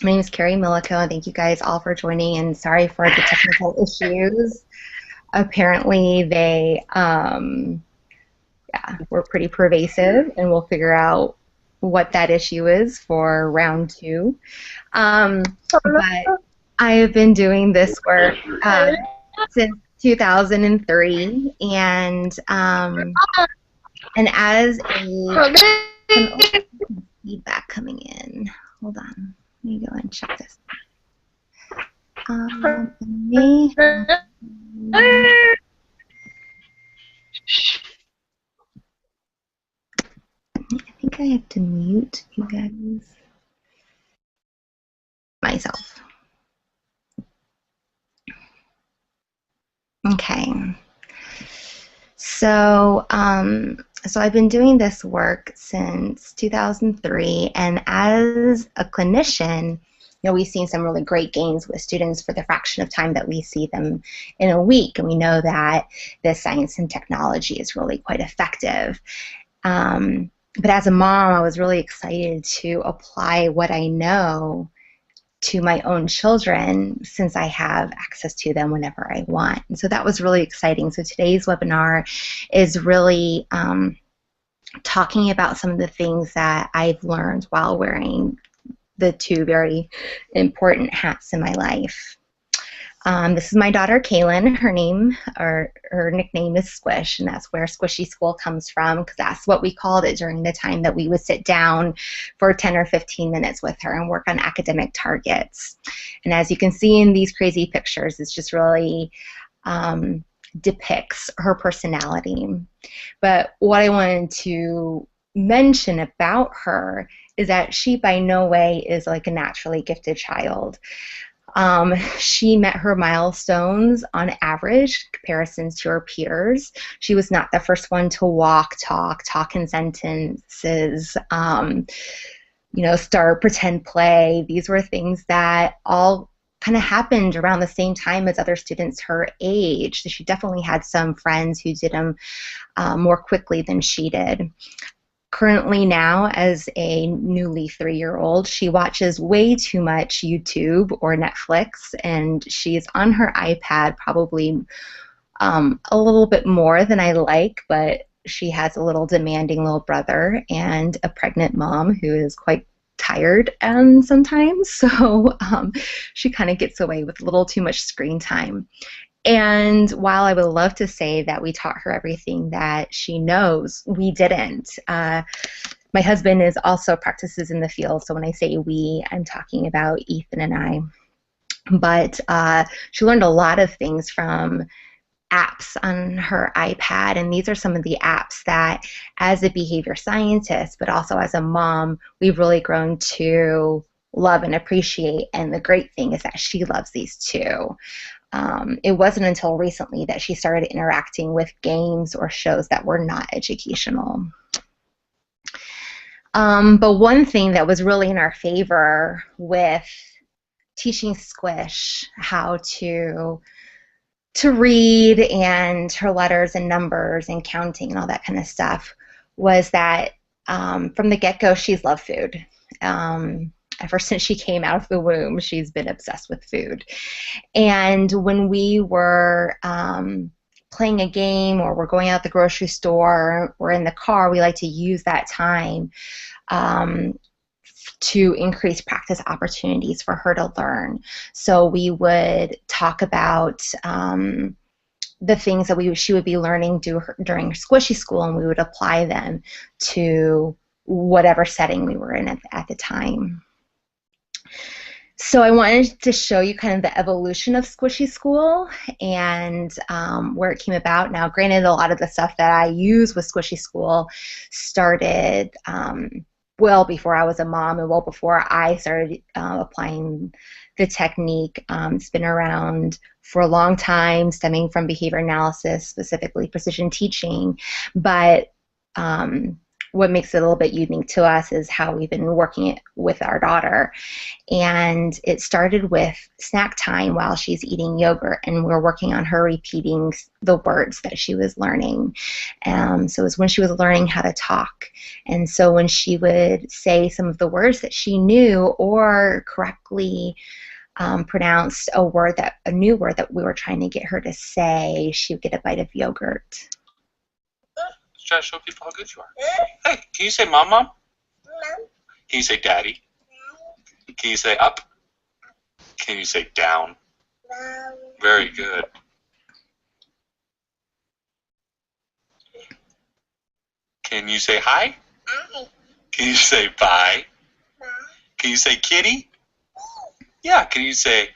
My name is Carrie Milico, and thank you guys all for joining. And sorry for the technical issues. Apparently, they were pretty pervasive, and we'll figure out what that issue is for round two. But I have been doing this work since 2003, and as an feedback coming in. Hold on, let me go and check this. Me. I think I have to mute you guys. Myself. Okay. So I've been doing this work since 2003, and as a clinician, we've seen some really great gains with students for the fraction of time that we see them in a week, and we know that the science and technology is really quite effective. But as a mom, I was really excited to apply what I know to my own children since I have access to them whenever I want. And so that was really exciting. So today's webinar is really talking about some of the things that I've learned while wearing the two very important hats in my life. This is my daughter, Kaylin. Her nickname is Squish, and that's where Squishy School comes from, because that's what we called it during the time that we would sit down for 10 or 15 minutes with her and work on academic targets. And as you can see in these crazy pictures, it's just really depicts her personality. But what I wanted to mention about her is that she by no way is like a naturally gifted child. She met her milestones on average, comparisons to her peers. She was not the first one to walk, talk in sentences, start pretend play. These were things that all kind of happened around the same time as other students her age. So she definitely had some friends who did them more quickly than she did. Currently now, as a newly 3-year-old, she watches way too much YouTube or Netflix, and she's on her iPad probably a little bit more than I like, but she has a little demanding little brother and a pregnant mom who is quite tired sometimes, so she kind of gets away with a little too much screen time. And while I would love to say that we taught her everything that she knows, we didn't. My husband also practices in the field, so when I say we, I'm talking about Ethan and I. But she learned a lot of things from apps on her iPad, and these are some of the apps that, as a behavior scientist, but also as a mom, we've really grown to love and appreciate. And the great thing is that she loves these too. It wasn't until recently that she started interacting with games or shows that were not educational. But one thing that was really in our favor with teaching Squish how to read and her letters and numbers and counting and all that kind of stuff was that from the get-go she's loved food. Ever since she came out of the womb, she's been obsessed with food. And when we were playing a game or we're going out the grocery store or in the car, we like to use that time to increase practice opportunities for her to learn. So we would talk about the things that she would be learning during Squishy School, and we would apply them to whatever setting we were in at the time. So I wanted to show you kind of the evolution of Squishy School and where it came about. Now, granted, a lot of the stuff that I use with Squishy School started well before I was a mom and well before I started applying the technique. It's been around for a long time, stemming from behavior analysis, specifically precision teaching. But what makes it a little bit unique to us is how we've been working it with our daughter. And it started with snack time while she's eating yogurt, and we're working on her repeating the words that she was learning. So it was when she was learning how to talk. And so when she would say some of the words that she knew or correctly pronounced a new word that we were trying to get her to say, she would get a bite of yogurt. Let's try to show people how good you are. Hey, can you say mom, mom? Mom. Can you say daddy? Can you say up? Can you say down? Down. Very good. Can you say hi? Hi. Can you say bye? Bye. Can you say kitty? Yeah. Can you say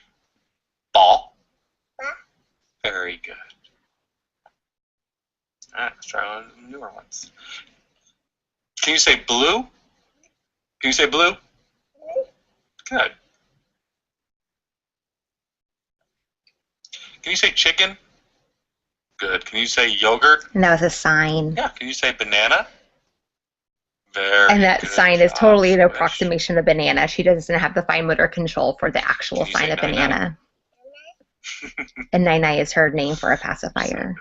ball? Ball. Very good. All right, let's try one of the newer ones. Can you say blue? Can you say blue? Good. Can you say chicken? Good. Can you say yogurt? And that was a sign. Yeah. Can you say banana? Very And that good sign job, is totally an Squish. approximation of banana. She doesn't have the fine motor control for the actual Can you sign say of nine-nine? banana. And Nai Nai is her name for a pacifier.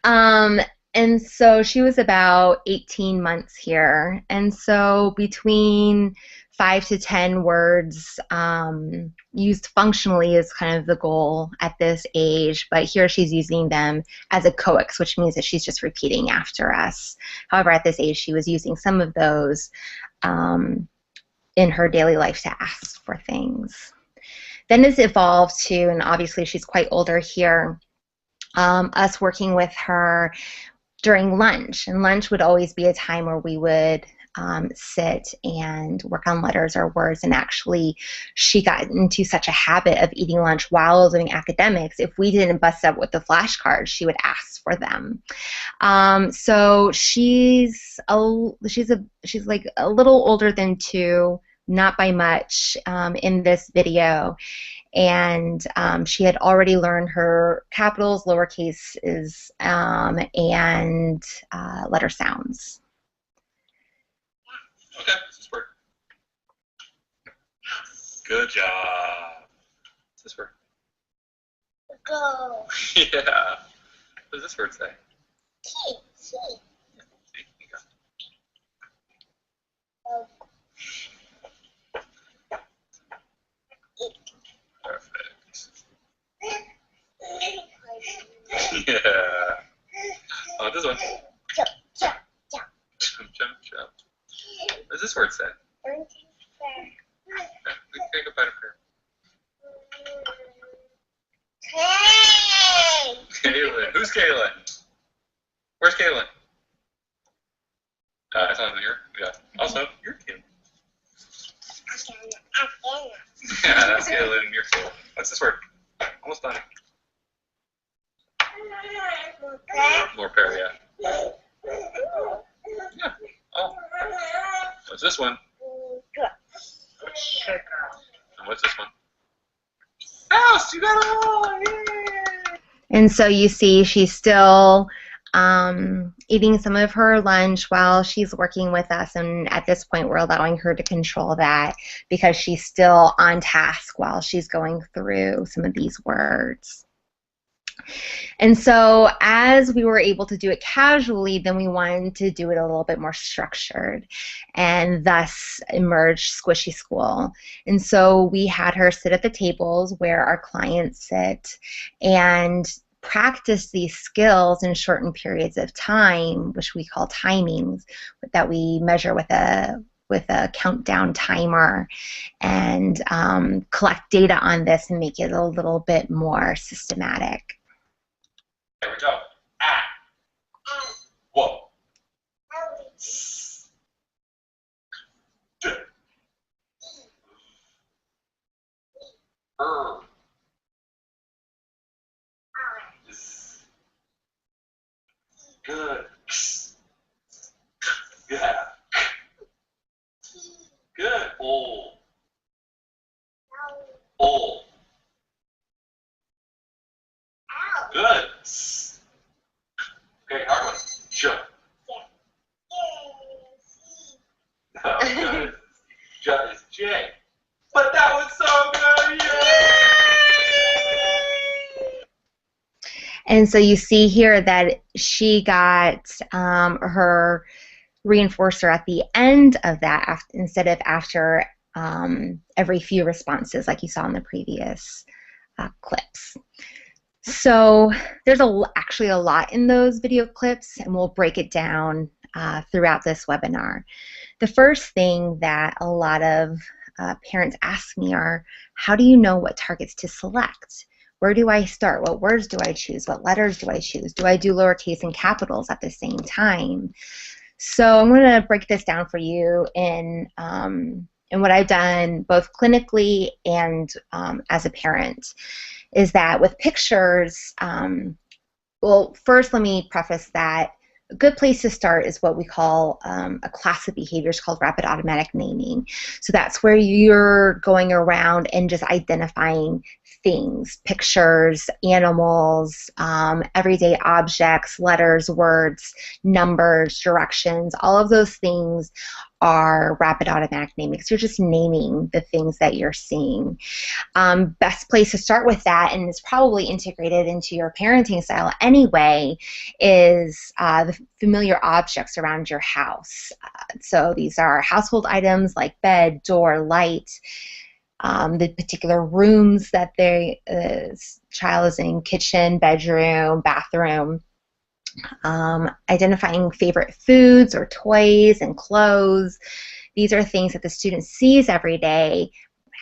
So And so she was about 18 months here. And so between 5 to 10 words used functionally is kind of the goal at this age. But here she's using them as a coax, which means that she's just repeating after us. However, at this age, she was using some of those in her daily life to ask for things. Then it's evolved to, and obviously she's quite older here, us working with her during lunch. And lunch would always be a time where we would sit and work on letters or words. And actually, she got into such a habit of eating lunch while doing academics. If we didn't bust up with the flashcards, she would ask for them. So she's like a little older than 2, not by much in this video. And she had already learned her capitals, lowercases, and letter sounds. okay, this word. Good job. What's this word? Go. Yeah. What does this word say? See. Yeah, see, you go. Perfect. Yeah. Oh, this one. Jump. Jump, jump, jump. What does this word say? Okay, we can take a bite of her. Hey! Kaylin. Who's Kaylin? Where's Kaylin? It's on here. Yeah. Also, you're Kaylin. Yeah, that's Kaylin and you're Kaylin. What's this word? Almost done. More pear, yeah. Yeah. Oh. What's this one? And what's this one? House! You got it all! Yay! And so you see she's still eating some of her lunch while she's working with us. And at this point, we're allowing her to control that because she's still on task while she's going through some of these words. And so as we were able to do it casually, then we wanted to do it a little bit more structured, and thus emerged Squishy School. And so we had her sit at the tables where our clients sit and practice these skills in shortened periods of time, which we call timings, that we measure with a countdown timer, and collect data on this and make it a little bit more systematic. There we go. Ah. Whoa. Good. Yeah. Good. Oh. Oh. Good. Okay, hard one. Jump. that is J. But that was so good! Yay! And so you see here that she got her reinforcer at the end of that instead of after every few responses like you saw in the previous clips. So there's actually a lot in those video clips, and we'll break it down throughout this webinar. The first thing that a lot of parents ask me are, how do you know what targets to select? Where do I start? What words do I choose? What letters do I choose? Do I do lowercase and capitals at the same time? So I'm going to break this down for you in what I've done both clinically and as a parent, is that with pictures, well, first let me preface that a good place to start is what we call a class of behaviors called rapid automatic naming. So that's where you're going around and just identifying things, pictures, animals, everyday objects, letters, words, numbers, directions. All of those things are rapid automatic naming. So you're just naming the things that you're seeing. Best place to start with that, and it's probably integrated into your parenting style anyway, is the familiar objects around your house. So these are household items like bed, door, light, the particular rooms that the child is in, kitchen, bedroom, bathroom. Identifying favorite foods or toys and clothes. These are things that the student sees every day,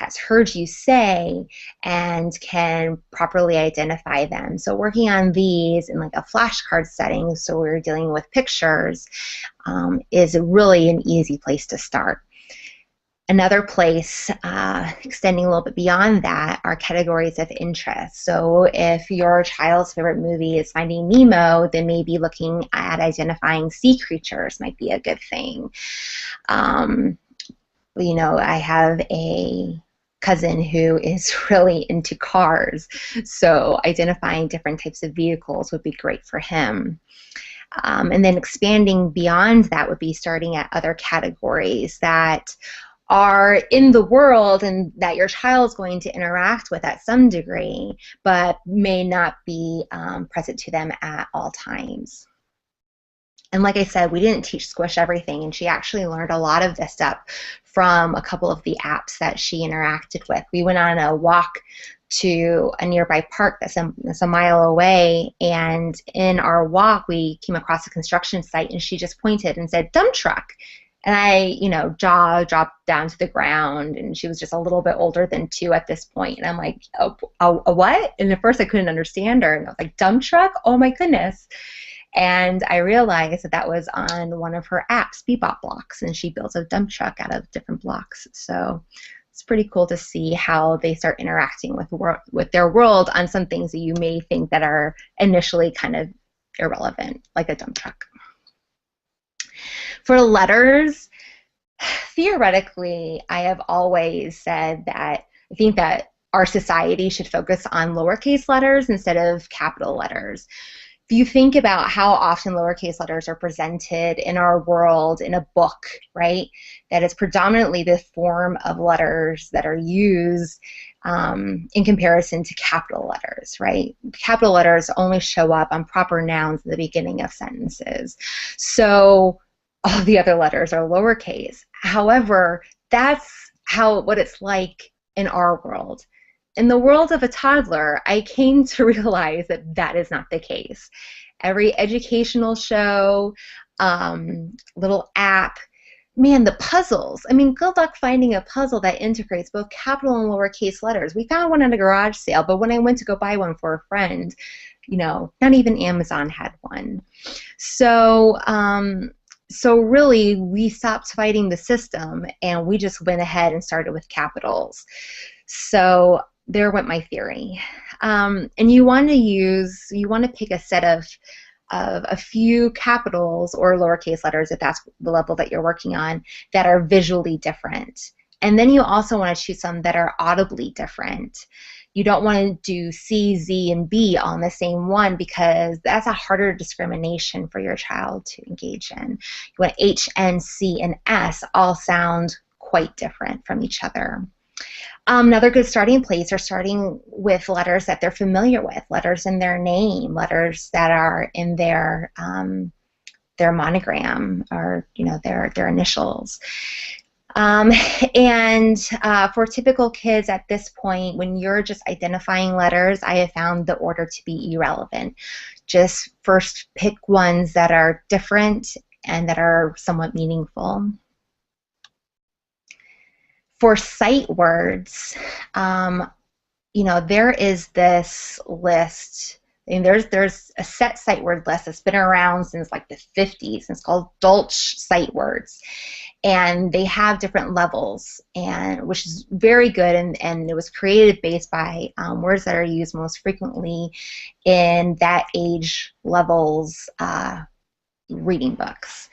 has heard you say, and can properly identify them. So working on these in like a flashcard setting, so we're dealing with pictures, is really an easy place to start. Another place, extending a little bit beyond that, are categories of interest. So if your child's favorite movie is Finding Nemo, then maybe looking at identifying sea creatures might be a good thing. You know, I have a cousin who is really into cars, so identifying different types of vehicles would be great for him. And then expanding beyond that would be starting at other categories that are in the world and that your child is going to interact with at some degree, but may not be present to them at all times. And like I said, we didn't teach Squish everything, and she actually learned a lot of this stuff from a couple of the apps that she interacted with. We went on a walk to a nearby park that's a mile away, and in our walk we came across a construction site, and she just pointed and said, "Dump truck." And I, jaw dropped down to the ground, and she was just a little bit older than 2 at this point. And I'm like, oh, what? And at first I couldn't understand her. And I was like, dump truck? Oh my goodness. And I realized that that was on one of her apps, Bebop Blocks, and she builds a dump truck out of different blocks. So it's pretty cool to see how they start interacting with their world on some things that you may think that are initially kind of irrelevant, like a dump truck. For letters, theoretically, I have always said that I think that our society should focus on lowercase letters instead of capital letters. If you think about how often lowercase letters are presented in our world in a book, right, that is predominantly the form of letters that are used in comparison to capital letters, right? Capital letters only show up on proper nouns at the beginning of sentences. So all the other letters are lowercase. However, that's what it's like in our world. In the world of a toddler, I came to realize that that is not the case. Every educational show, little app, man, the puzzles. I mean, good luck finding a puzzle that integrates both capital and lowercase letters. We found one at a garage sale, but when I went to go buy one for a friend, not even Amazon had one. So really, we stopped fighting the system, and we just went ahead and started with capitals. So there went my theory. And you want to pick a set of a few capitals or lowercase letters, if that's the level that you're working on, that are visually different. And then you also want to choose some that are audibly different. You don't want to do C, Z, and B on the same one, because that's a harder discrimination for your child to engage in. You want H, N, C, and S all sound quite different from each other. Another good starting place are starting with letters that they're familiar with, letters in their name, letters that are in their monogram, or their initials. And for typical kids at this point, when you're just identifying letters, I have found the order to be irrelevant. Just first pick ones that are different and that are somewhat meaningful. For sight words, there is this list. I mean, there's a set sight word list that's been around since like the 50s. And it's called Dolch sight words, and they have different levels, and which is very good. And it was created based by words that are used most frequently in that age level's reading books.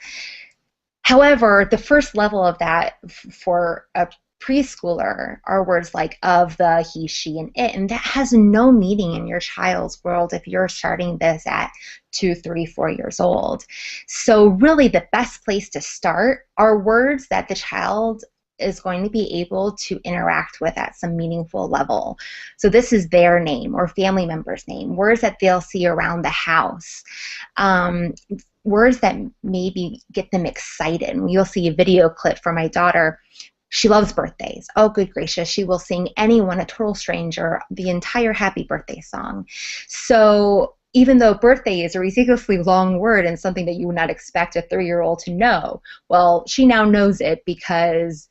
However, the first level of that for a preschooler are words like of, the, he, she, and it, and that has no meaning in your child's world if you're starting this at 2, 3, 4 years old. So really the best place to start are words that the child is going to be able to interact with at some meaningful level. So this is their name or family member's name, words that they'll see around the house, words that maybe get them excited. You'll see a video clip for my daughter. She loves birthdays. Oh, good gracious. She will sing anyone, a total stranger, the entire happy birthday song. So even though birthday is a ridiculously long word and something that you would not expect a 3-year-old to know, well, she now knows it because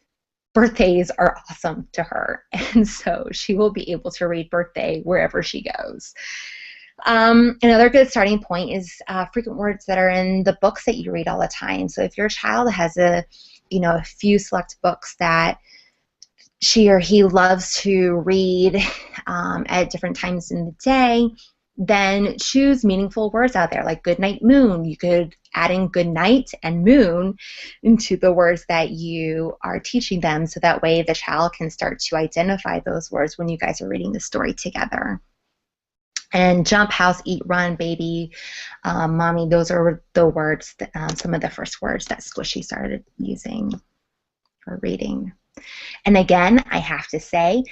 birthdays are awesome to her. And so she will be able to read birthday wherever she goes. Another good starting point is frequent words that are in the books that you read all the time. So if your child has a few select books that she or he loves to read at different times in the day, then choose meaningful words out there, like good night moon. You could add in good night and moon into the words that you are teaching them, so that way the child can start to identify those words when you guys are reading the story together. And jump, house, eat, run, baby, mommy, those are the words, some of the first words that Squishy started using or reading. And again, I have to say,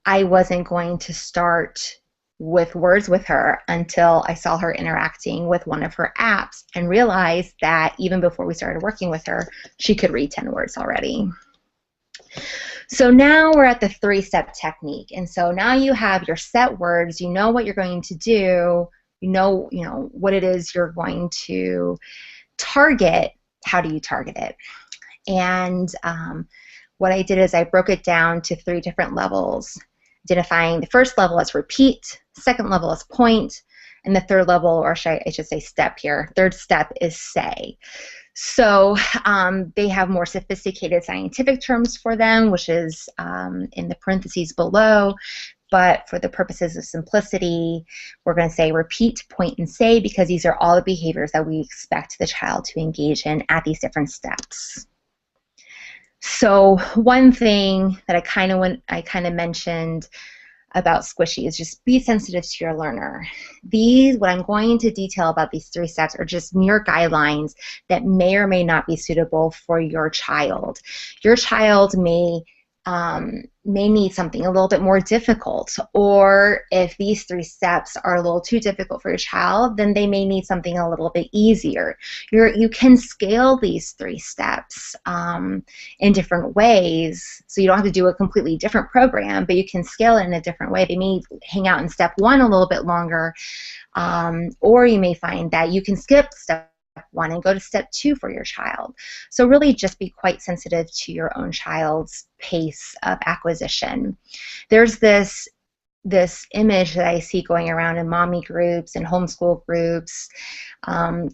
I wasn't going to start with words with her until I saw her interacting with one of her apps and realized that even before we started working with her, she could read 10 words already. So now we're at the 3-step technique, and so now you have your set words. You know what you're going to do. You know what it is you're going to target. How do you target it? And what I did is I broke it down to 3 different levels, identifying the first level as repeat, second level as point, and the third level, or I should say step here. Third step is say. So they have more sophisticated scientific terms for them, which is in the parentheses below. But for the purposes of simplicity, we're going to say repeat, point, and say, because these are all the behaviors that we expect the child to engage in at these different steps. So one thing that I kind of mentioned about Squishy is just be sensitive to your learner. What I'm going to detail about these 3 steps are just mere guidelines that may or may not be suitable for your child. Your child may need something a little bit more difficult, or if these 3 steps are a little too difficult for your child, then they may need something a little bit easier. You can scale these 3 steps in different ways, so you don't have to do a completely different program, but you can scale it in a different way. They may hang out in step 1 a little bit longer, or you may find that you can skip step 1 and go to step 2 for your child. So really just be quite sensitive to your own child's pace of acquisition. There's this image that I see going around in mommy groups and homeschool groups,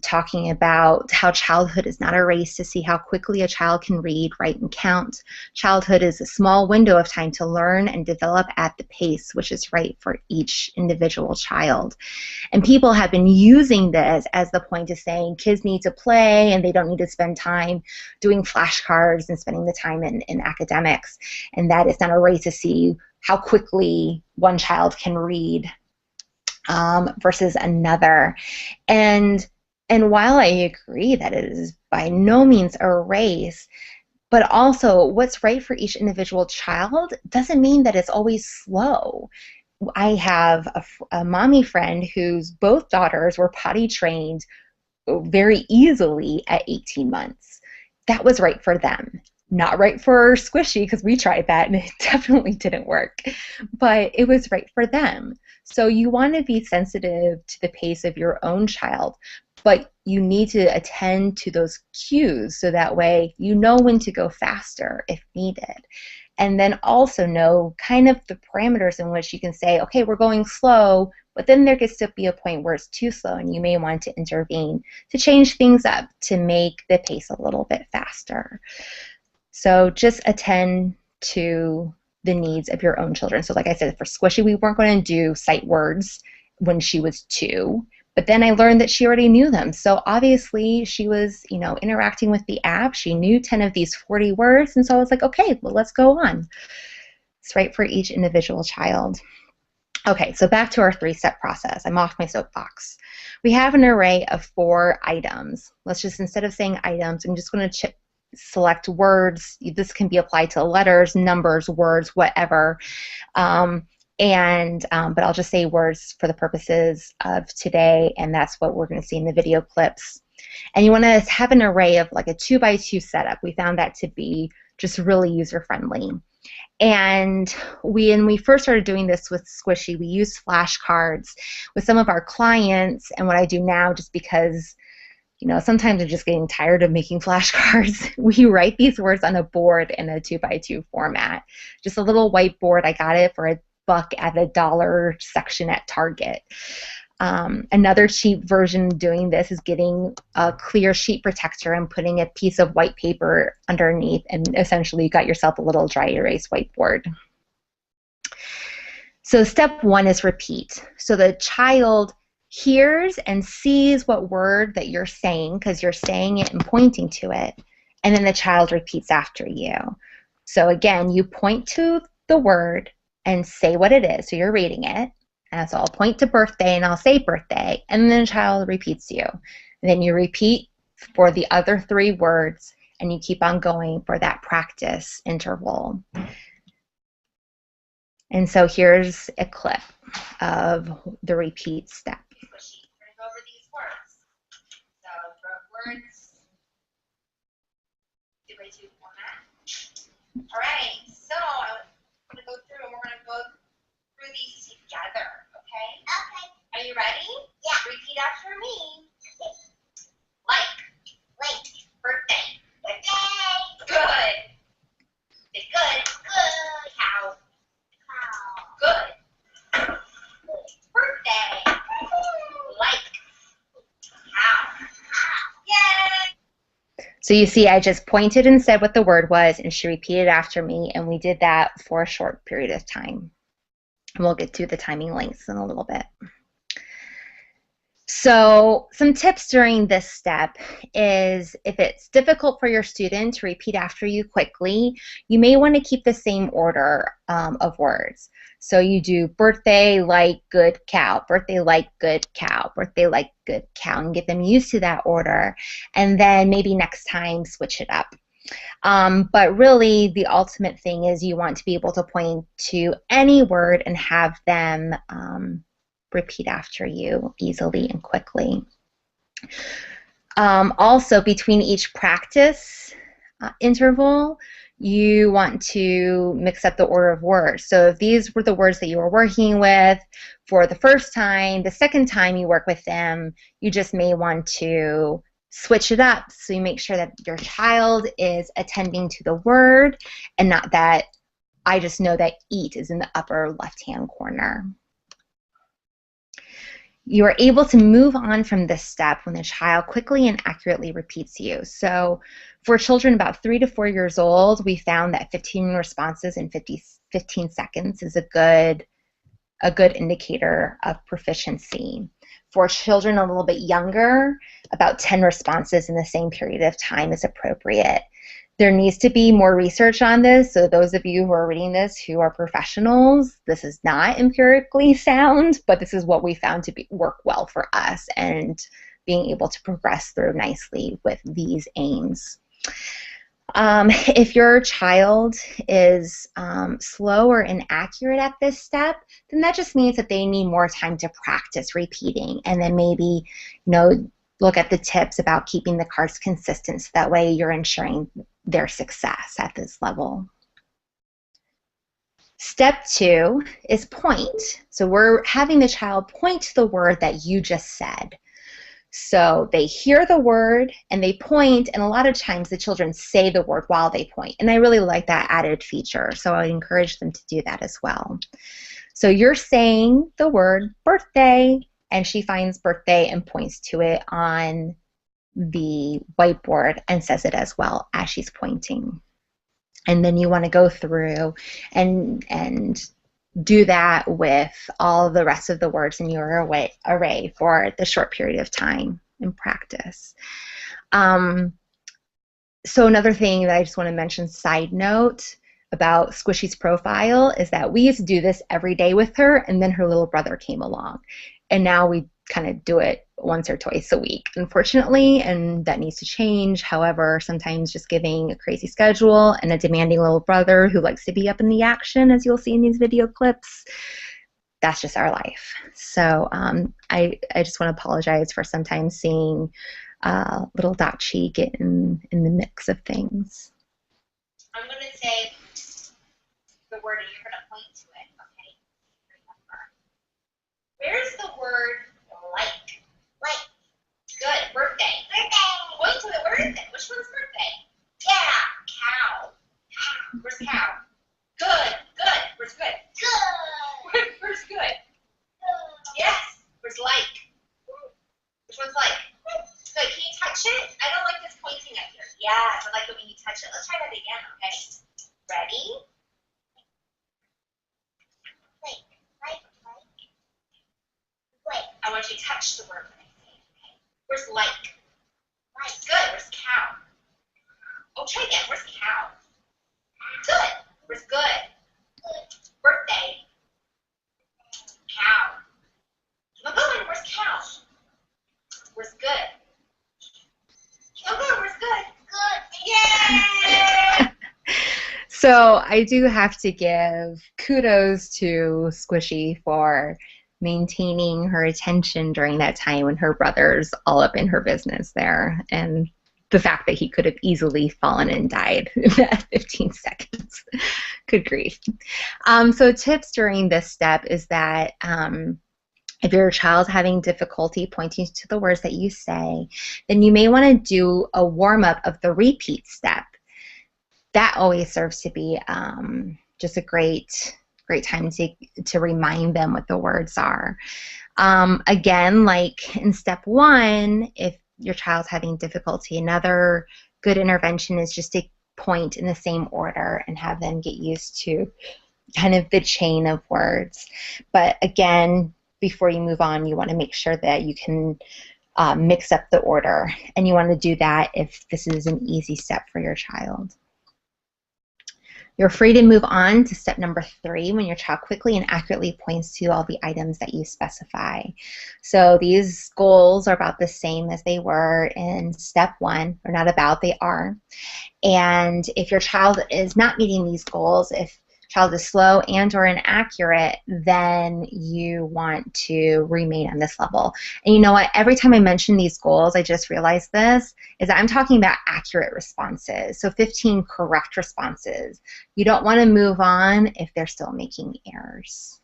talking about how childhood is not a race to see how quickly a child can read, write, and count. Childhood is a small window of time to learn and develop at the pace which is right for each individual child. And people have been using this as the point of saying kids need to play and they don't need to spend time doing flashcards and spending the time in academics. And that it's not a race to see how quickly one child can read versus another. And while I agree that it is by no means a race, But also, what's right for each individual child doesn't mean that it's always slow. I have a mommy friend whose both daughters were potty trained very easily at 18 months. That was right for them. Not right for Squishy, because we tried that and it definitely didn't work, but it was right for them. So you want to be sensitive to the pace of your own child, but you need to attend to those cues so that way you know when to go faster if needed. And then also know kind of the parameters in which you can say, okay, we're going slow, but then there gets to be a point where it's too slow and you may want to intervene to change things up to make the pace a little bit faster. So just attend to the needs of your own children. So like I said, for Squishy, we weren't going to do sight words when she was 2. But then I learned that she already knew them. So obviously she was, interacting with the app. She knew 10 of these 40 words. And so I was like, okay, well, let's go on. It's right for each individual child. Okay, so back to our 3-step process. I'm off my soapbox. We have an array of 4 items. Let's just, instead of saying items, I'm just going to select words. This can be applied to letters, numbers, words, whatever. But I'll just say words for the purposes of today, and that's what we're going to see in the video clips. And you want to have an array of like a 2x2 setup. We found that to be just really user-friendly. And when we first started doing this with Squishy, we used flashcards with some of our clients. And what I do now, just because sometimes I'm just getting tired of making flashcards, we write these words on a board in a 2x2 format. Just a little whiteboard. I got it for $1 at a dollar section at Target. Another cheap version of doing this is getting a clear sheet protector and putting a piece of white paper underneath, and essentially you got yourself a little dry erase whiteboard. So step 1 is repeat. So the child hears and sees what word that you're saying, because you're saying it and pointing to it, and then the child repeats after you. So again, you point to the word and say what it is. So you're reading it. And so I'll point to birthday and I'll say birthday, and then the child repeats you. And then you repeat for the other 3 words, and you keep on going for that practice interval. And so here's a clip of the repeat step. We're going to go over these words. So words, 2x2 format. All right, so I'm going to go through and we're going to go through these together, okay? Okay. Are you ready? Yeah. Repeat after me. Like. Birthday. Good. Say good. Cow. Good. Birthday. Like. Cow. Yay! So you see, I just pointed and said what the word was, and she repeated after me, and we did that for a short period of time. And we'll get to the timing lengths in a little bit. So some tips during this step is, if it's difficult for your student to repeat after you quickly, you may want to keep the same order of words. So you do birthday like good cow, birthday like good cow, birthday like good cow, and get them used to that order. And then maybe next time switch it up. But really, the ultimate thing is you want to be able to point to any word and have them repeat after you easily and quickly. Also, between each practice interval, you want to mix up the order of words. So if these were the words that you were working with for the first time, the second time you work with them, you just may want to switch it up, so you make sure that your child is attending to the word and not that I just know that eat is in the upper left-hand corner. You are able to move on from this step when the child quickly and accurately repeats you. So for children about 3 to 4 years old, we found that 15 responses in 15 seconds is a good indicator of proficiency. For children a little bit younger, about 10 responses in the same period of time is appropriate. There needs to be more research on this, so those of you who are reading this who are professionals, this is not empirically sound, but this is what we found to work well for us and being able to progress through nicely with these aims. If your child is slow or inaccurate at this step, then that just means that they need more time to practice repeating, and then maybe, look at the tips about keeping the cards consistent so that way you're ensuring their success at this level. Step 2 is point. So we're having the child point to the word that you just said. So they hear the word and they point, and a lot of times the children say the word while they point. And I really like that added feature, so I encourage them to do that as well. So you're saying the word birthday, and she finds birthday and points to it on the whiteboard and says it as well as she's pointing. And then you want to go through and do that with all the rest of the words in your array for the short period of time in practice. So another thing that I just want to mention, side note, about Squishy's profile is that we used to do this every day with her, and then her little brother came along. And now we kind of do it once or twice a week, unfortunately, and that needs to change. However, sometimes just giving a crazy schedule and a demanding little brother who likes to be up in the action, as you'll see in these video clips, that's just our life. So I just want to apologize for sometimes seeing little Dachi get in the mix of things. I'm going to say the word and you're going to point to it, okay? Remember. Where's the word like? Like. Good. Birthday. Birthday. Point to it. Where is it? Which one's birthday? Yeah. Cow. Cow. Where's cow? Good. Good. Where's good? Good. Where's good? Yes. Where's like? Which one's like? Good. Can you touch it? I don't like this pointing up here. Yes. I like it when you touch it. Let's try that again, okay? Ready? I want you to touch the word when I say it, okay? Where's like? Like. Good. Where's cow? Oh, try again. Where's cow? Good. Where's good? Good. Birthday. Cow. Keep on going. Where's cow? Where's good? Keep on going. Where's good? Good. Yay! So I do have to give kudos to Squishy for maintaining her attention during that time when her brother's all up in her business there, and the fact that he could have easily fallen and died in that 15 seconds. Good grief. So tips during this step is that if your child's having difficulty pointing to the words that you say, then you may want to do a warm-up of the repeat step. That always serves to be just a great time to remind them what the words are. Again, like in step 1, if your child's having difficulty, another good intervention is just to point in the same order and have them get used to kind of the chain of words. But again, before you move on, you want to make sure that you can mix up the order, and you want to do that if this is an easy step for your child. You're free to move on to step number 3 when your child quickly and accurately points to all the items that you specify. So these goals are about the same as they were in step 1, or not about, they are. And if your child is not meeting these goals, if child is slow and or inaccurate, then you want to remain on this level. And you know what? Every time I mention these goals, I just realized this, is that I'm talking about accurate responses. So 15 correct responses. You don't want to move on if they're still making errors.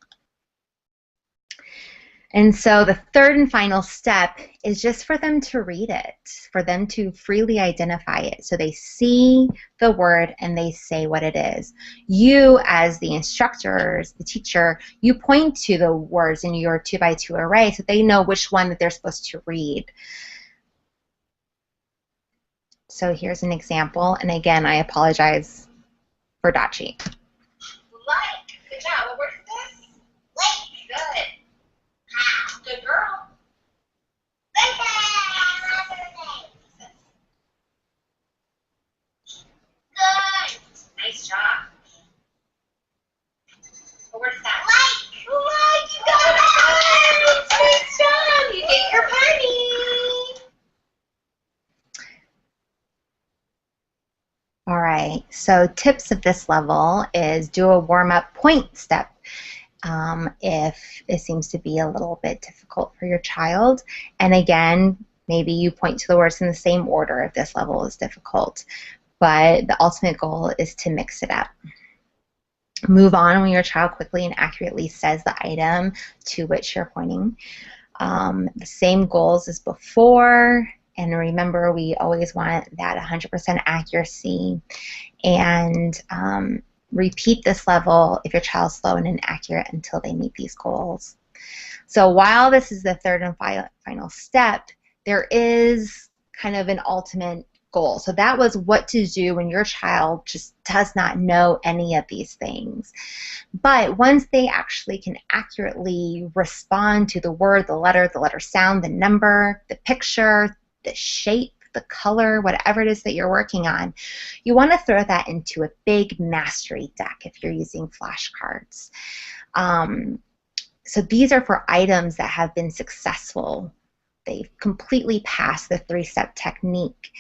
And so the third and final step is just for them to read it, for them to freely identify it. So they see the word and they say what it is. You, as the instructors, the teacher, you point to the words in your 2x2 array so they know which one that they're supposed to read. So here's an example. And again, I apologize for Dachi. Like. Good job. What word is this? Like. Good. Good girl. Good. Nice job. What word is that? Like. Like. You got it. Nice job. You get your penny. All So tips of this level is do a warm-up point step if it seems to be a little bit difficult for your child. And again, maybe you point to the words in the same order if this level is difficult. But the ultimate goal is to mix it up. Move on when your child quickly and accurately says the item to which you're pointing. The same goals as before. And remember, we always want that 100% accuracy. And repeat this level if your child's slow and inaccurate until they meet these goals. So while this is the third and final step, there is kind of an ultimate goal. So that was what to do when your child just does not know any of these things. But once they actually can accurately respond to the word, the letter sound, the number, the picture, the shape, the color, whatever it is that you're working on, you want to throw that into a big mastery deck if you're using flashcards. So these are for items that have been successful. They've completely passed the three-step technique.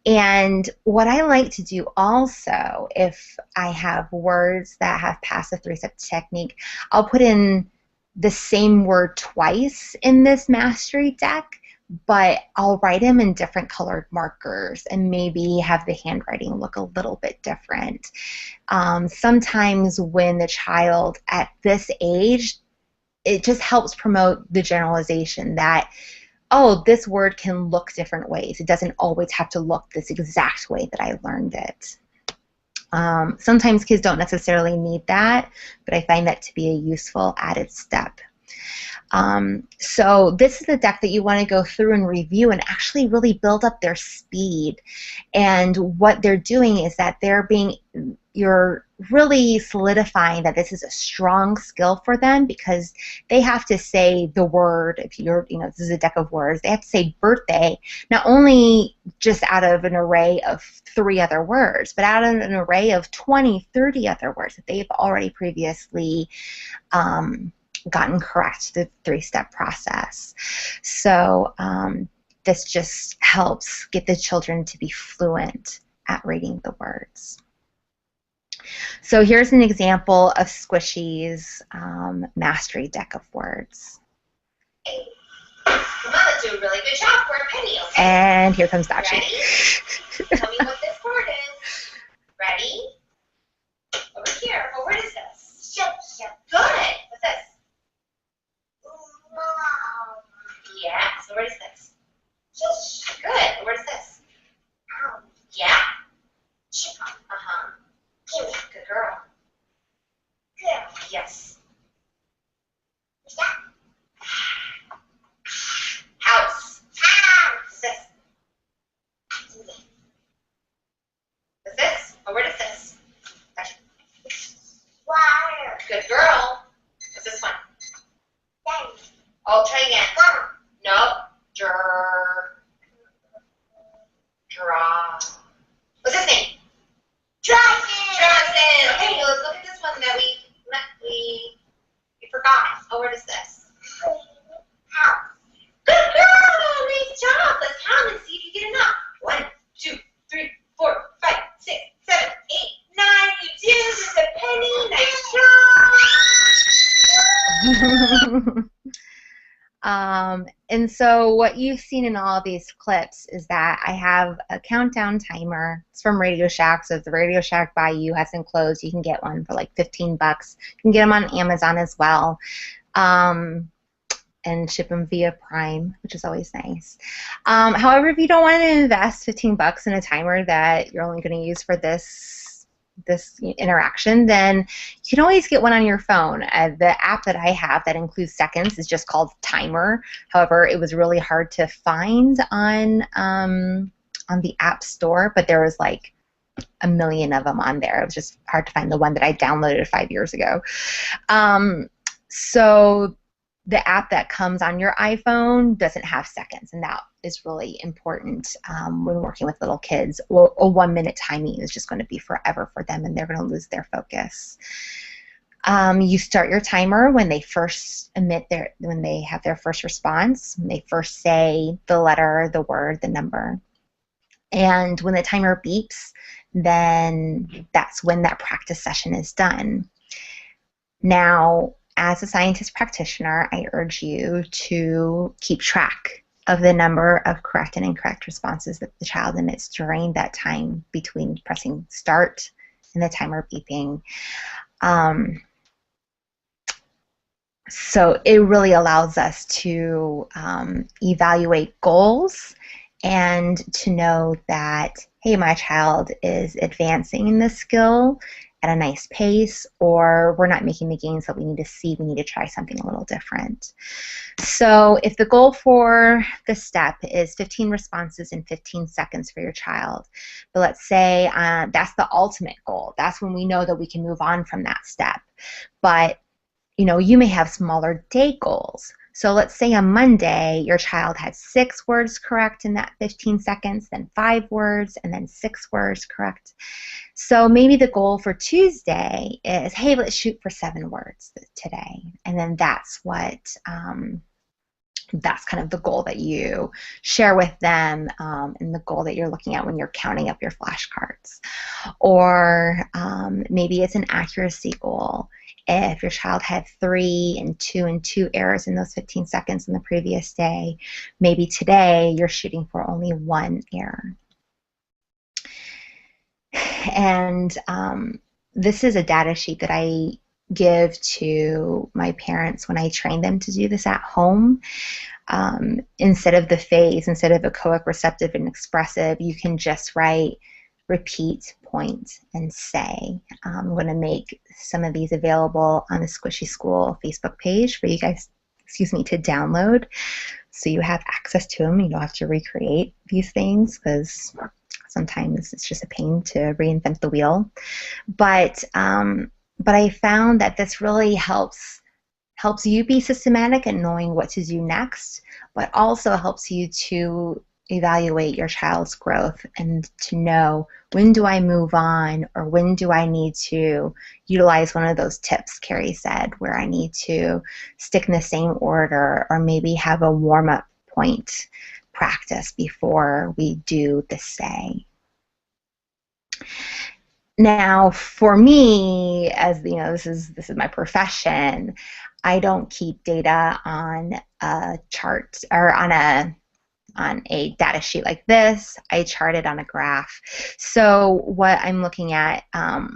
And what I like to do also, if I have words that have passed the three-step technique, I'll put in the same word twice in this mastery deck, but I'll write them in different colored markers and maybe have the handwriting look a little bit different. Sometimes when the child at this age, it just helps promote the generalization that, oh, this word can look different ways. It doesn't always have to look this exact way that I learned it. Sometimes kids don't necessarily need that, but I find that to be a useful added step. So this is the deck that you want to go through and review and actually really build up their speed. And what they're doing is that you're really solidifying that this is a strong skill for them, because they have to say the word. If this is a deck of words, they have to say birthday, not only just out of an array of 3 other words, but out of an array of 20, 30 other words that they've already previously gotten correct, the 3-step process. So this just helps get the children to be fluent at reading the words. So here's an example of Squishy's mastery deck of words. Hey, Mama, let's do a really good job for a penny, okay? And here comes Dachi. Ready? Tell me what this word is. Ready? Over here. What word is this? Good. What's this? Yeah. So what is this? Good. What is this? Yeah. Good girl. Yes. House. What's this? What's this? Oh, what is this? Water. Good girl. What's this one? Oh, try again. Nope. Draw. What's his name? Johnson. Okay, well, let's look at this one that we forgot. Oh, what is this? House. Good girl. Nice job. Let's count and see if you get enough. 1, 2, 3, 4, 5, 6, 7, 8, 9. You did with a penny. Nice job. And so what you've seen in all of these clips is that I have a countdown timer. It's from Radio Shack, so if the Radio Shack by you hasn't closed, you can get one for like $15. You can get them on Amazon as well, and ship them via Prime, which is always nice. However, if you don't want to invest $15 in a timer that you're only going to use for this interaction, then you can always get one on your phone. The app that I have that includes seconds is just called Timer. However, it was really hard to find on the App Store, but there was like a million of them on there. It was just hard to find the one that I downloaded 5 years ago. So the app that comes on your iPhone doesn't have seconds, and that is really important when working with little kids. Well, a 1-minute timing is just going to be forever for them, and they're going to lose their focus. You start your timer when they first when they have their first response, when they first say the letter, the word, the number. And when the timer beeps, then that's when that practice session is done. Now, as a scientist practitioner, I urge you to keep track of the number of correct and incorrect responses that the child emits during that time between pressing start and the timer beeping. So it really allows us to evaluate goals and to know that, hey, my child is advancing in this skill at a nice pace, or we're not making the gains that we need to see. We need to try something a little different. So if the goal for the step is 15 responses in 15 seconds for your child, but let's say that's the ultimate goal. That's when we know that we can move on from that step. But you may have smaller day goals. So let's say on Monday, your child had 6 words correct in that 15 seconds, then 5 words, and then 6 words correct. So maybe the goal for Tuesday is, hey, let's shoot for 7 words today. And then that's kind of the goal that you share with them, and the goal that you're looking at when you're counting up your flashcards. Or maybe it's an accuracy goal. If your child had 3 and 2 errors in those 15 seconds in the previous day, maybe today you're shooting for only 1 error. And this is a data sheet that I give to my parents when I train them to do this at home. Instead of the phase, instead of echoic, receptive, and expressive, you can just write repeat, point, and say. I'm going to make some of these available on the Squishy School Facebook page for you guys, to download, so you have access to them. You don't have to recreate these things, because sometimes it's just a pain to reinvent the wheel. But I found that this really helps you be systematic in knowing what to do next, but also helps you to evaluate your child's growth and to know, when do I move on, or when do I need to utilize one of those tips Carrie said, where I need to stick in the same order, or maybe have a warm-up point practice before we do the say. Now, for me, as this is my profession, I don't keep data on a chart or on a data sheet like this. I chart it on a graph. So what I'm looking at,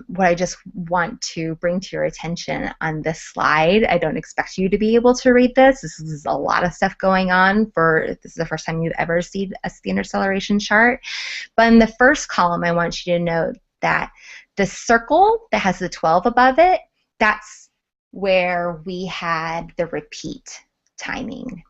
what I just want to bring to your attention on this slide, I don't expect you to be able to read this. This is a lot of stuff going on. This is the first time you've ever seen a standard acceleration chart. But in the first column, I want you to note that the circle that has the 12 above it, that's where we had the repeat timing.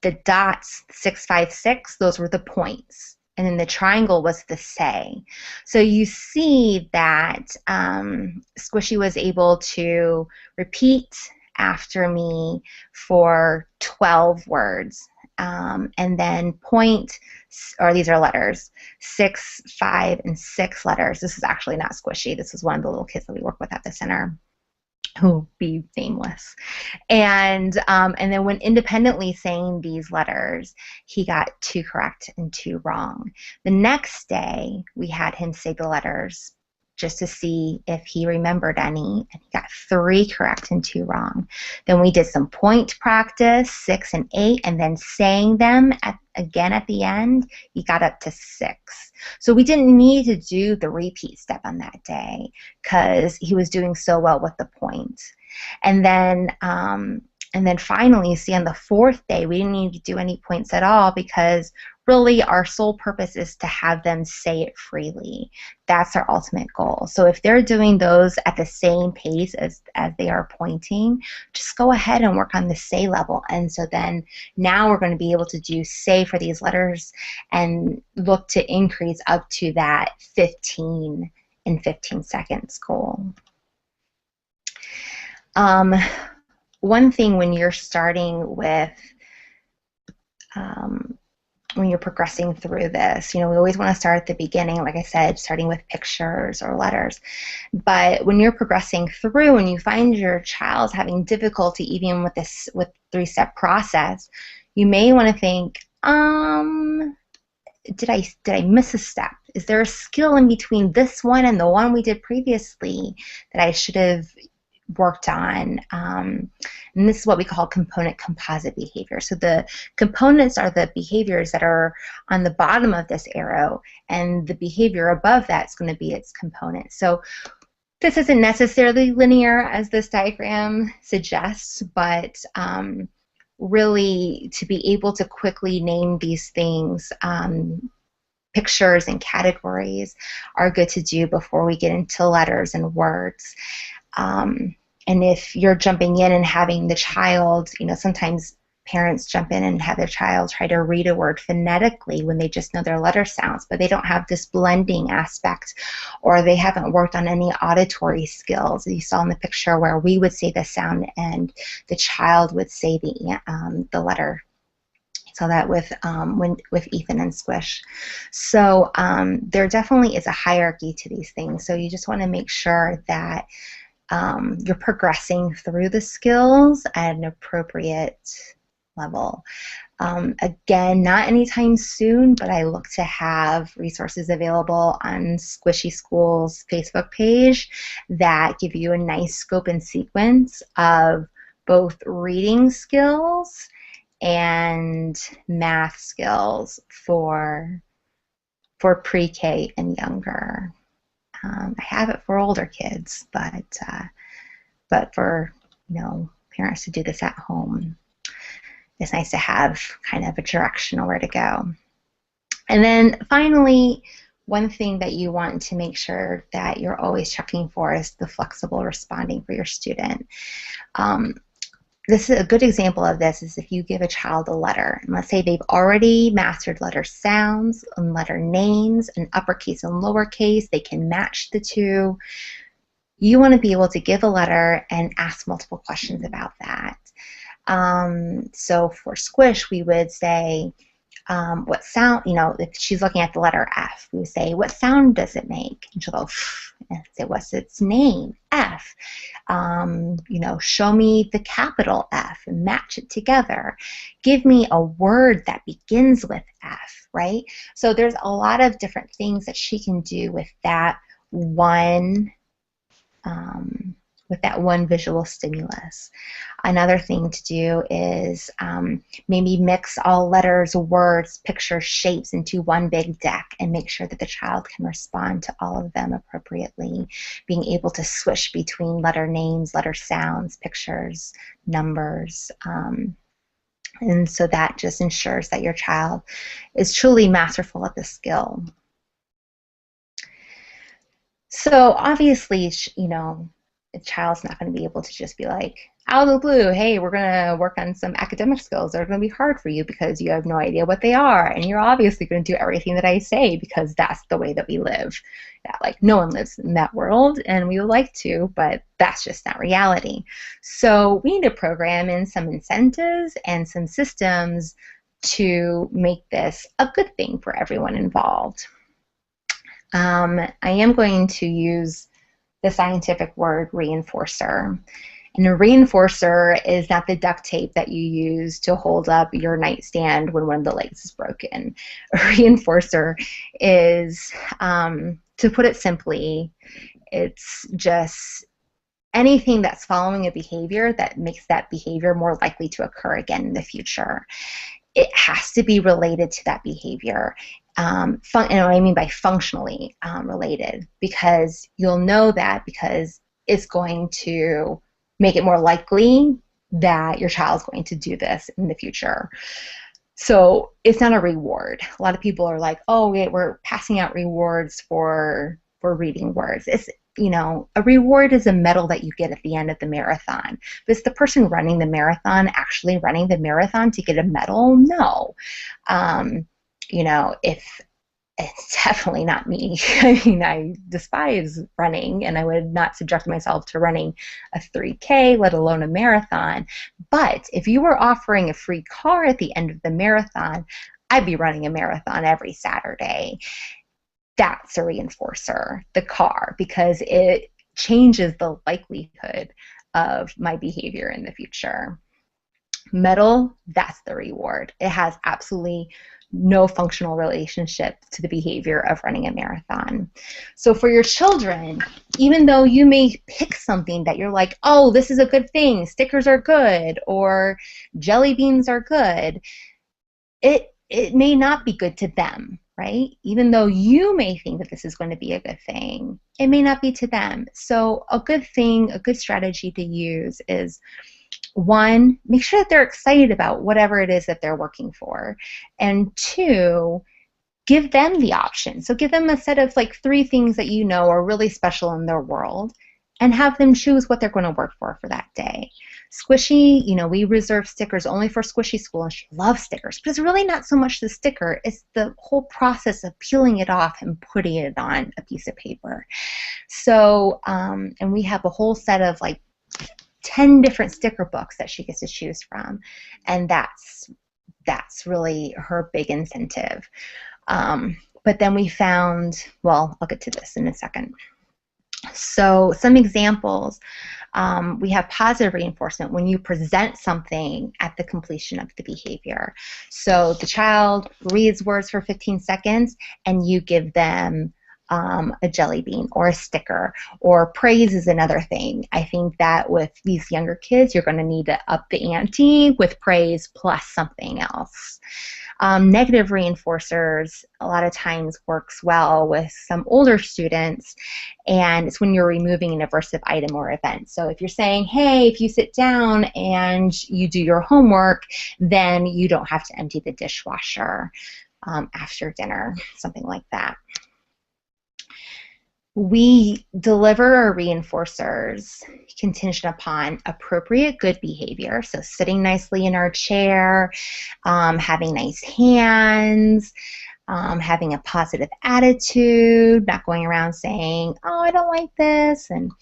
The dots, 6, 5, 6, those were the points. And then the triangle was the say. So you see that Squishy was able to repeat after me for 12 words. And then point, or these are letters, 6, 5, and 6 letters. This is actually not Squishy. This is one of the little kids that we work with at the center, who will be nameless. And then when independently saying these letters, he got 2 correct and 2 wrong. The next day, we had him say the letters just to see if he remembered any, and he got 3 correct and 2 wrong. Then we did some point practice, 6 and 8, and then saying them again at the end, he got up to 6. So we didn't need to do the repeat step on that day because he was doing so well with the point. And then finally, you see, on the 4th day, we didn't need to do any points at all, because really our sole purpose is to have them say it freely. That's our ultimate goal. So if they're doing those at the same pace as they are pointing, just go ahead and work on the say level. And so then now we're going to be able to do say for these letters and look to increase up to that 15 in 15 seconds goal. One thing when you're starting with when you're progressing through this, we always want to start at the beginning, like I said, starting with pictures or letters. But when you're progressing through and you find your child's having difficulty even with this 3-step process, you may want to think, did I miss a step? Is there a skill in between this one and the one we did previously that I should have worked on? And this is what we call component composite behavior. So the components are the behaviors that are on the bottom of this arrow, and the behavior above that is going to be its component. So this isn't necessarily linear as this diagram suggests, but really to be able to quickly name these things, pictures and categories are good to do before we get into letters and words. And if you're jumping in and having the child, sometimes parents jump in and have their child try to read a word phonetically when they just know their letter sounds, but they don't have this blending aspect, or they haven't worked on any auditory skills. You saw in the picture where we would say the sound and the child would say the letter. So that with Ethan and Squish. So there definitely is a hierarchy to these things. So you just want to make sure that you're progressing through the skills at an appropriate level. Again, not anytime soon, but I look to have resources available on Squishy School's Facebook page that give you a nice scope and sequence of both reading skills and math skills for pre-K and younger. I have it for older kids, but for parents to do this at home, it's nice to have kind of a direction on where to go. And then finally, one thing that you want to make sure that you're always checking for is the flexible responding for your student. This is a good example of this is if you give a child a letter, and let's say they've already mastered letter sounds and letter names and uppercase and lowercase, they can match the two. You want to be able to give a letter and ask multiple questions about that. So for Squish, we would say, what sound, if she's looking at the letter F, we would say, what sound does it make? And she'll go, and say, what's its name? F. Show me the capital F and match it together. Give me a word that begins with F, right? So there's a lot of different things that she can do with that one visual stimulus. Another thing to do is maybe mix all letters, words, pictures, shapes into one big deck and make sure that the child can respond to all of them appropriately, being able to switch between letter names, letter sounds, pictures, numbers. And so that just ensures that your child is truly masterful at the skill. So obviously, the child's not going to be able to just be like, out of the blue, hey, we're going to work on some academic skills that are going to be hard for you because you have no idea what they are, and you're obviously going to do everything that I say because that's the way that we live. Yeah, like no one lives in that world, and we would like to, but that's just not reality. So we need to program in some incentives and some systems to make this a good thing for everyone involved. I am going to use the scientific word reinforcer. And a reinforcer is not the duct tape that you use to hold up your nightstand when one of the legs is broken. A reinforcer is, to put it simply, it's just anything that's following a behavior that makes that behavior more likely to occur again in the future. It has to be related to that behavior. And what I mean by functionally related, because you'll know that because it's going to make it more likely that your child's going to do this in the future. So it's not a reward. A lot of people are like, oh, wait, we're passing out rewards for reading words. It's, a reward is a medal that you get at the end of the marathon. But is the person running the marathon actually running the marathon to get a medal? No. If it's definitely not me. I mean, I despise running, and I would not subject myself to running a 3K, let alone a marathon. But if you were offering a free car at the end of the marathon, I'd be running a marathon every Saturday. That's a reinforcer, the car, because it changes the likelihood of my behavior in the future. Medal, that's the reward. It has absolutely no functional relationship to the behavior of running a marathon. So for your children, even though you may pick something that you're like, oh, this is a good thing, stickers are good, or jelly beans are good, it may not be good to them, right? Even though you may think that this is going to be a good thing, it may not be to them. So a good thing, a good strategy to use is, one, make sure that they're excited about whatever it is that they're working for. And two, give them the option. So give them a set of like 3 things that you know are really special in their world, and have them choose what they're going to work for that day. Squishy, we reserve stickers only for Squishy School, and she loves stickers, but it's really not so much the sticker, it's the whole process of peeling it off and putting it on a piece of paper. So, and we have a whole set of like 10 different sticker books that she gets to choose from, and that's really her big incentive. But then we found, well, I'll get to this in a second. So some examples, we have positive reinforcement when you present something at the completion of the behavior. So the child reads words for 15 seconds and you give them a jelly bean or a sticker, or praise is another thing. I think that with these younger kids, you're going to need to up the ante with praise plus something else. Negative reinforcers a lot of times works well with some older students, and it's when you're removing an aversive item or event. So if you're saying, hey, if you sit down and you do your homework, then you don't have to empty the dishwasher after dinner, something like that. We deliver our reinforcers contingent upon appropriate good behavior, so sitting nicely in our chair, having nice hands, having a positive attitude, not going around saying, oh, I don't like this, and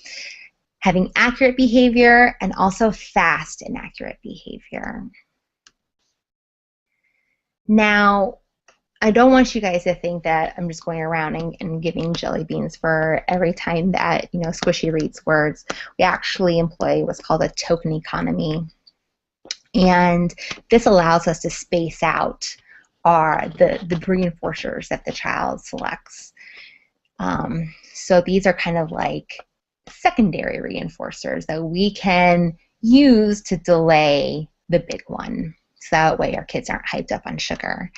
having accurate behavior, and also fast and accurate behavior. Now, I don't want you guys to think that I'm just going around and giving jelly beans for every time that, Squishy reads words. We actually employ what's called a token economy. And this allows us to space out the reinforcers that the child selects. So these are kind of like secondary reinforcers that we can use to delay the big one. So that way our kids aren't hyped up on sugar.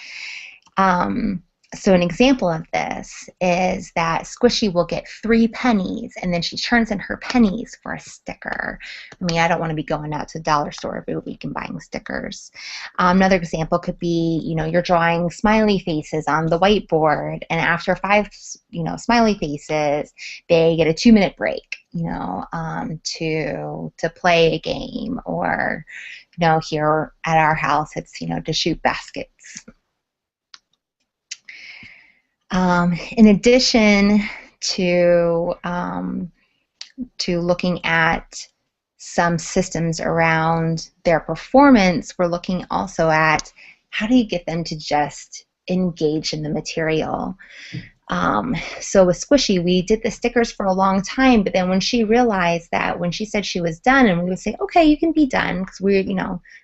So an example of this is that Squishy will get 3 pennies, and then she turns in her pennies for a sticker. I mean, I don't want to be going out to the dollar store every week and buying stickers. Another example could be, you're drawing smiley faces on the whiteboard, and after 5, smiley faces, they get a 2-minute break, to play a game, or, here at our house, it's, to shoot baskets. In addition to looking at some systems around their performance, we're looking also at how do you get them to just engage in the material. So with Squishy, we did the stickers for a long time, but then when she realized that when she said she was done, and we would say, okay, you can be done, because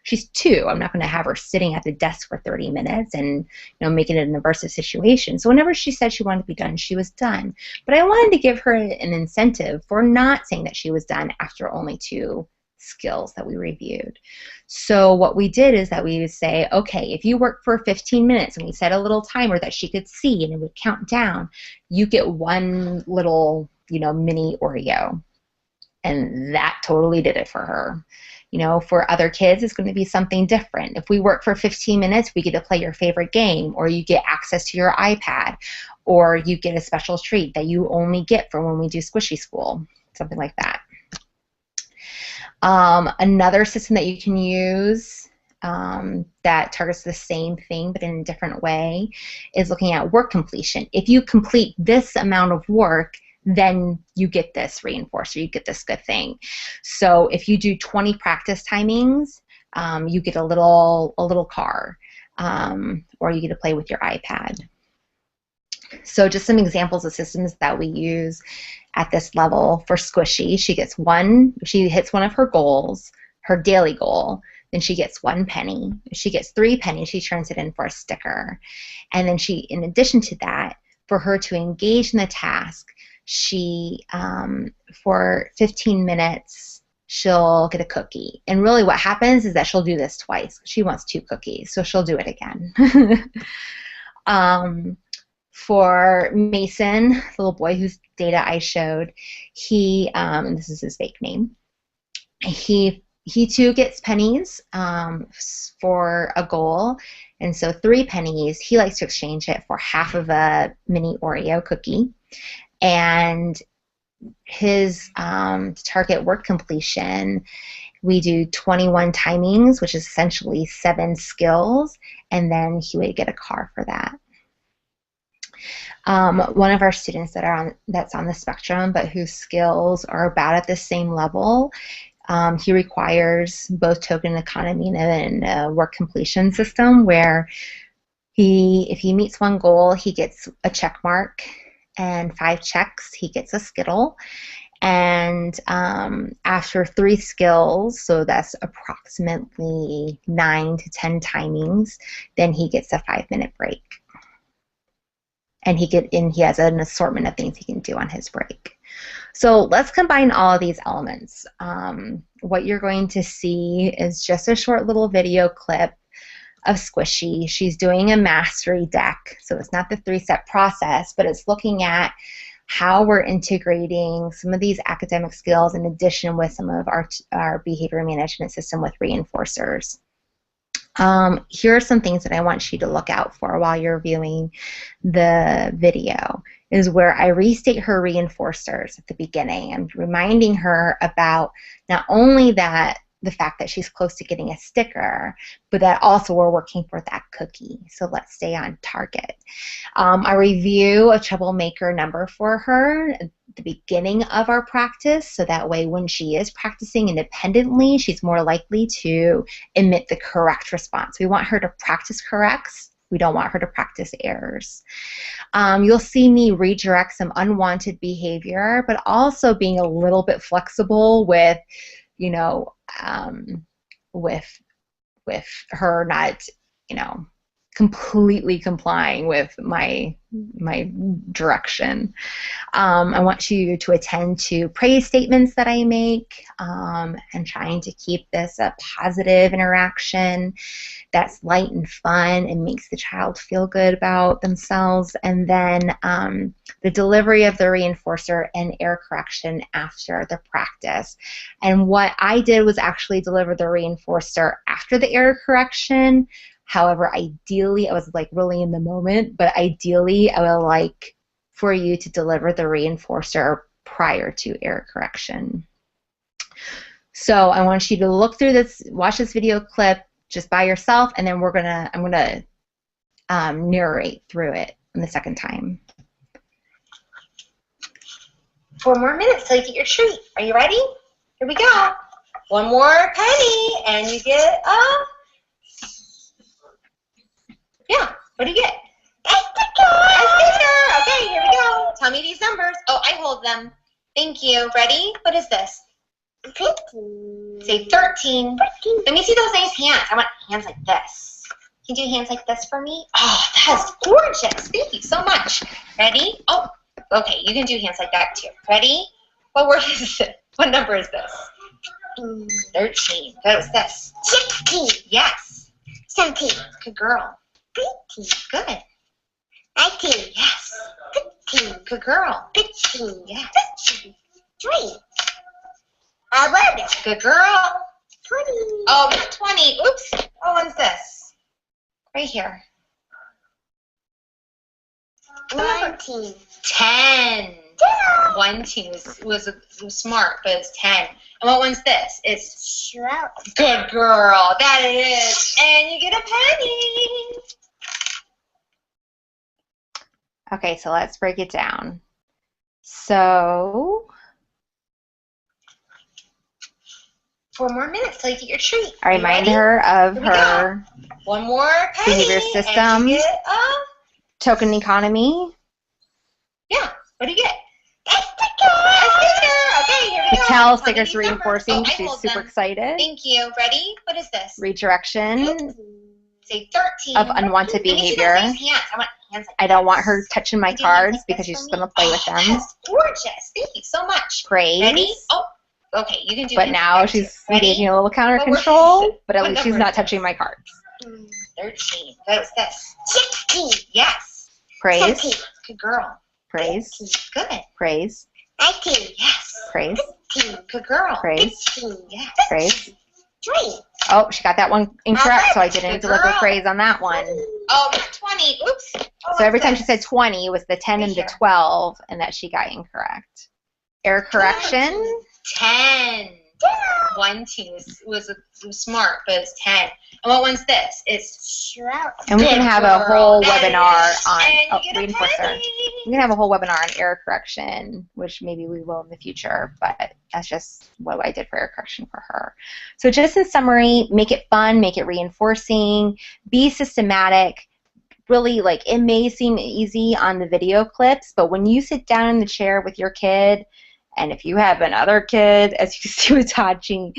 she's 2. I'm not going to have her sitting at the desk for 30 minutes and, making it an aversive situation. So whenever she said she wanted to be done, she was done. But I wanted to give her an incentive for not saying that she was done after only 2 skills that we reviewed. So what we did is that we would say, okay, if you work for 15 minutes, and we set a little timer that she could see and it would count down, you get 1 little, mini Oreo. And that totally did it for her. For other kids, it's going to be something different. If we work for 15 minutes, we get to play your favorite game, or you get access to your iPad, or you get a special treat that you only get for when we do Squishy School, something like that. Another system that you can use that targets the same thing but in a different way is looking at work completion. If you complete this amount of work, then you get this reinforcer, you get this good thing. So if you do 20 practice timings, you get a little car, or you get to play with your iPad. So just some examples of systems that we use at this level. For Squishy, she hits one of her goals, her daily goal, then she gets 1 penny. If she gets 3 pennies, she turns it in for a sticker. And then she, in addition to that, for her to engage in the task, she, for 15 minutes, she'll get a cookie. And really what happens is that she'll do this twice. She wants 2 cookies, so she'll do it again. For Mason, the little boy whose data I showed, he, and this is his fake name, he too gets pennies for a goal. And so 3 pennies, he likes to exchange it for half of a mini Oreo cookie. And his target work completion, we do 21 timings, which is essentially 7 skills, and then he would get a car for that. One of our students that's on the spectrum, but whose skills are about at the same level, he requires both token economy and a work completion system where if he meets 1 goal, he gets a check mark, and 5 checks, he gets a Skittle. And after 3 skills, so that's approximately 9 to 10 timings, then he gets a 5-minute break. And he has an assortment of things he can do on his break. So let's combine all of these elements. What you're going to see is just a short little video clip of Squishy. She's doing a mastery deck, so it's not the 3-step process, but it's looking at how we're integrating some of these academic skills in addition with some of our behavior management system with reinforcers. Here are some things that I want you to look out for while you're viewing the video, is where I restate her reinforcers at the beginning. I'm reminding her about not only the fact that she's close to getting a sticker, but that also we're working for that cookie. So let's stay on target. I review a troublemaker number for her at the beginning of our practice, so that way when she is practicing independently, she's more likely to emit the correct response. We want her to practice corrects. We don't want her to practice errors. You'll see me redirect some unwanted behavior, but also being a little bit flexible with, with her not, completely complying with my direction. I want you to attend to praise statements that I make, and trying to keep this a positive interaction that's light and fun and makes the child feel good about themselves. And then the delivery of the reinforcer and error correction after the practice. And what I did was actually deliver the reinforcer after the error correction. However, ideally, I was really in the moment, but ideally I would like for you to deliver the reinforcer prior to error correction. So I want you to look through this, watch this video clip just by yourself, and then I'm gonna narrate through it the second time. 4 more minutes till you get your treat. Are you ready? Here we go. 1 more penny, and you get a... Yeah, what do you get? A sticker! A sticker! Okay, here we go. Tell me these numbers. Oh, I hold them. Thank you. Ready? What is this? 13. Say 13. 13. Let me see those nice hands. I want hands like this. Can you do hands like this for me? Oh, that's gorgeous. Thank you so much. Ready? Oh, okay. You can do hands like that too. Ready? What word is it? What number is this? 13. What is this? 16. Yes. 17. Good girl. 18. Good. 19. Yes. 15. Good girl. 15. Yes. 15. 3. 11. Good girl. 20. Oh, not 20. Oops. Oh, what's this? Right here. 19. 10. 1 team was smart, but it's 10. And what one's this? It's 12. Good girl. That it is. And you get a penny. Okay, so let's break it down. So 4 more minutes till you get your treat. I remind her of her 1 more penny. behavior system, and you get a... token economy. Yeah, what do you get? A sticker! A sticker! Okay, here we You tell stickers reinforcing. She's super excited. Thank you. Ready? What is this? Redirection. Say 13. Of unwanted behavior. I want hands like I don't want her touching my cards because she's just going to play with them. That's gorgeous. Thank you so much. Praise. Ready? Oh, okay. You can do. But now she's engaging a little counter control. But at least she's not touching my cards. 13. What's this? 16. Yes. Praise. 17. Good girl. Praise. 15. Good. Praise. 19. Yes. Praise. 15. Good girl. Praise. 15. Yes. Praise. 3. Oh, she got that one incorrect, so I didn't deliver praise on that one. Oh, 20. Oops. Oh, So every time she said 20, it was the 10 and the 12, and that she got incorrect. Error correction. 10. 1, 2 was smart, but it's 10. And what one's this? It's and we can have a whole webinar on reinforcer. We can have a whole webinar on error correction, which maybe we will in the future, but that's just what I did for error correction for her. So just in summary, make it fun, make it reinforcing, be systematic. Really, like, it may seem easy on the video clips, but when you sit down in the chair with your kid, and if you have another kid, as you can see with Tachi,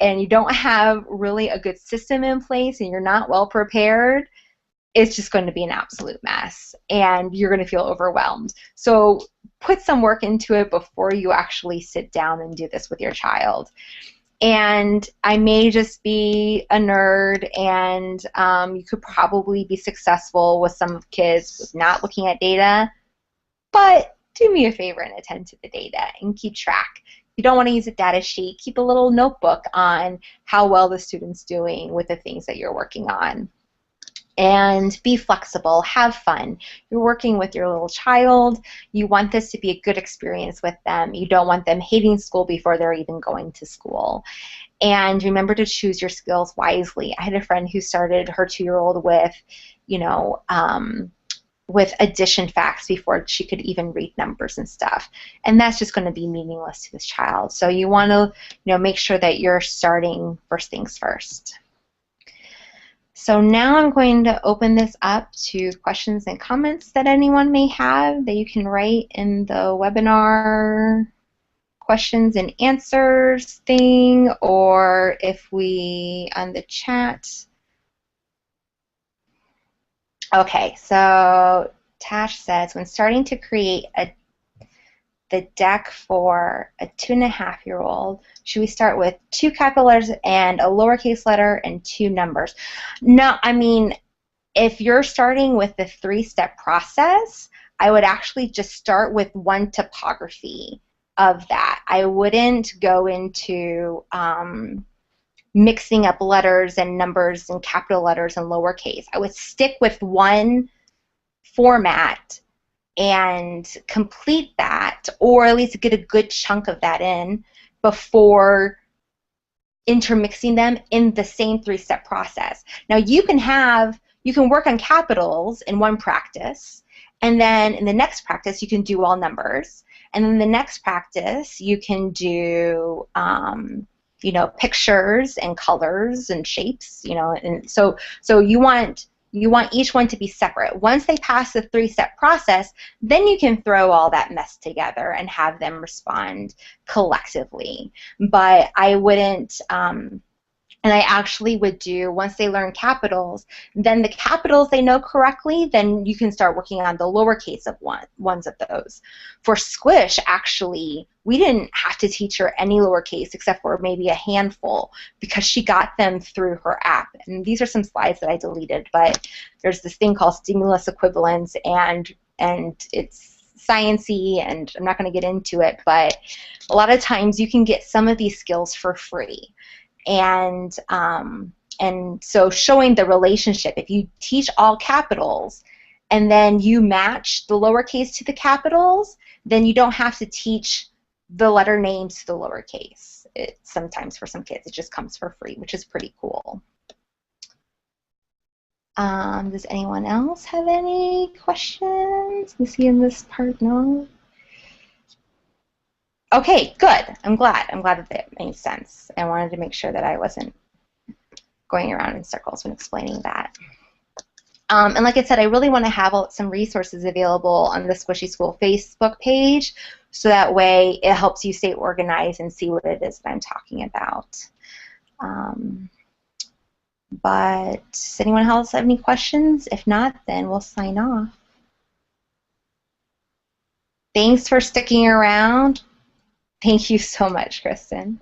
and you don't have really a good system in place and you're not well prepared, it's just going to be an absolute mess, and you're going to feel overwhelmed. So put some work into it before you actually sit down and do this with your child. And I may just be a nerd, and you could probably be successful with some kids with not looking at data, but do me a favor and attend to the data and keep track. If you don't want to use a data sheet, keep a little notebook on how well the student's doing with the things that you're working on. And be flexible, have fun. You're working with your little child. You want this to be a good experience with them. You don't want them hating school before they're even going to school. And remember to choose your skills wisely. I had a friend who started her 2-year-old with, with addition facts before she could even read numbers and stuff. And that's just going to be meaningless to this child. So you want to, make sure that you're starting first things first. So now I'm going to open this up to questions and comments that anyone may have that you can write in the webinar questions and answers thing, or if we on the chat. Okay, so Tash says, when starting to create the deck for a 2.5-year-old, should we start with 2 capital letters and a lowercase letter and 2 numbers? No, I mean, if you're starting with the 3-step process, I would actually just start with one typography of that. I wouldn't go into mixing up letters and numbers and capital letters and lowercase. I would stick with one format and complete that, or at least get a good chunk of that in before intermixing them in the same 3-step process. Now you can work on capitals in one practice, and then in the next practice you can do all numbers, and then the next practice you can do pictures and colors and shapes, and so you want each one to be separate. Once they pass the 3-step process, then you can throw all that mess together and have them respond collectively. But I wouldn't, and I actually would do, once they learn capitals, then the capitals they know correctly, then you can start working on the lowercase of ones of those. For Squish, actually, we didn't have to teach her any lowercase except for maybe a handful because she got them through her app. And these are some slides that I deleted, but there's this thing called stimulus equivalence, and it's science-y, and I'm not going to get into it, but a lot of times you can get some of these skills for free. And so showing the relationship, if you teach all capitals and then you match the lowercase to the capitals, then you don't have to teach the letter names to the lowercase. Sometimes for some kids it just comes for free, which is pretty cool. Does anyone else have any questions? You see in this part, no? Okay, good. I'm glad that that made sense. I wanted to make sure that I wasn't going around in circles when explaining that. And like I said, I really want to have some resources available on the Squishy School Facebook page so that way it helps you stay organized and see what it is that I'm talking about. But does anyone else have any questions? If not, then we'll sign off. Thanks for sticking around. Thank you so much, Kristen.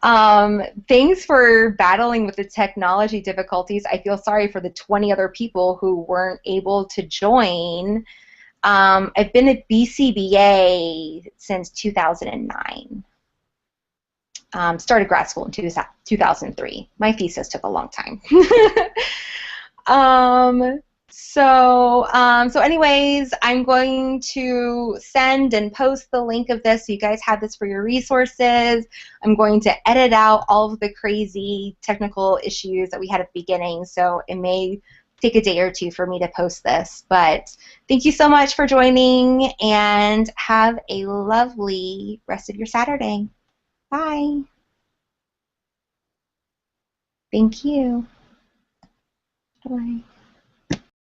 Thanks for battling with the technology difficulties. I feel sorry for the 20 other people who weren't able to join. I've been at BCBA since 2009. Started grad school in 2003. My thesis took a long time. So anyways, I'm going to send and post the link of this so you guys have this for your resources. I'm going to edit out all of the crazy technical issues that we had at the beginning, so it may take a day or two for me to post this. But thank you so much for joining, and have a lovely rest of your Saturday. Bye. Thank you. Bye.